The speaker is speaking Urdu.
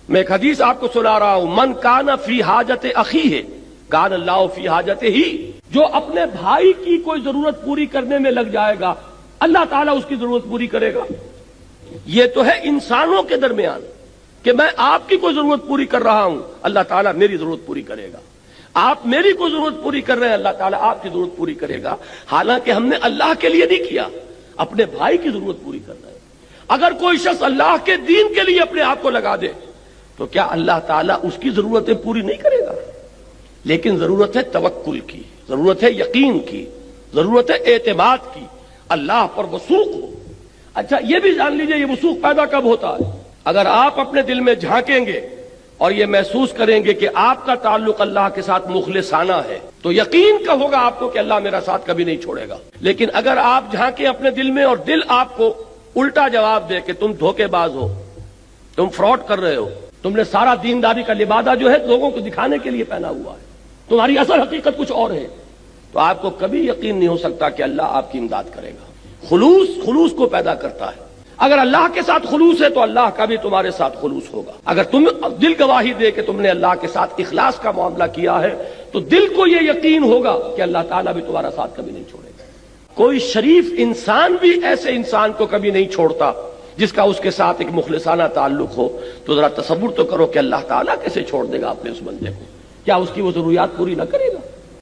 میں ایک حدیث آپ کو سنا رہا ہوں، من کان فی حاجت اخیہ کان اللہ فی حاجتہ ہی، جو اپنے بھائی کی کوئی ضرورت پوری کرنے میں لگ جائے گا اللہ تعالیٰ اس کی ضرورت پوری کرے گا۔ یہ تو ہے انسانوں کے درمیان کہ میں آپ کی کوئی ضرورت پوری کر رہا ہوں، اللہ تعالیٰ میری ضرورت پوری کرے گا۔ آپ میری کوئی ضرورت پوری کر رہے ہیں، اللہ تعالیٰ آپ کی ضرورت پوری کرے گا۔ حالانکہ ہم نے اللہ کے لیے نہیں کیا، اپنے بھائی کی ضرورت پوری کر رہے ہیں۔ اگر کوئی شخص اللہ کے دین کے لیے اپنے آپ کو لگا دے تو کیا اللہ تعالیٰ اس کی ضرورتیں پوری نہیں کرے گا؟ لیکن ضرورت ہے توکل کی، ضرورت ہے یقین کی، ضرورت ہے اعتماد کی، اللہ پر وثوق ہو۔ اچھا یہ بھی جان لیجئے یہ وثوق پیدا کب ہوتا ہے؟ اگر آپ اپنے دل میں جھانکیں گے اور یہ محسوس کریں گے کہ آپ کا تعلق اللہ کے ساتھ مخلصانہ ہے تو یقین کا ہوگا آپ کو کہ اللہ میرا ساتھ کبھی نہیں چھوڑے گا۔ لیکن اگر آپ جھانکیں اپنے دل میں اور دل آپ کو الٹا جواب دے کہ تم دھوکے باز ہو، تم فراڈ کر رہے ہو، تم نے سارا دینداری کا لبادہ جو ہے لوگوں کو دکھانے کے لیے پہنا ہوا ہے، تمہاری اصل حقیقت کچھ اور ہے، تو آپ کو کبھی یقین نہیں ہو سکتا کہ اللہ آپ کی امداد کرے گا۔ خلوص کو پیدا کرتا ہے۔ اگر اللہ کے ساتھ خلوص ہے تو اللہ کا بھی تمہارے ساتھ خلوص ہوگا۔ اگر تم دل گواہی دے کہ تم نے اللہ کے ساتھ اخلاص کا معاملہ کیا ہے تو دل کو یہ یقین ہوگا کہ اللہ تعالیٰ بھی تمہارا ساتھ کبھی نہیں چھوڑے گا۔ کوئی شریف انسان بھی ایسے انسان کو کبھی نہیں چھوڑتا جس کا اس کے ساتھ ایک مخلصانہ تعلق ہو، تو ذرا تصور تو کرو کہ اللہ تعالیٰ کیسے چھوڑ دے گا اپنے اس بندے کو؟ کیا اس کی وہ ضروریات پوری نہ کرے گا؟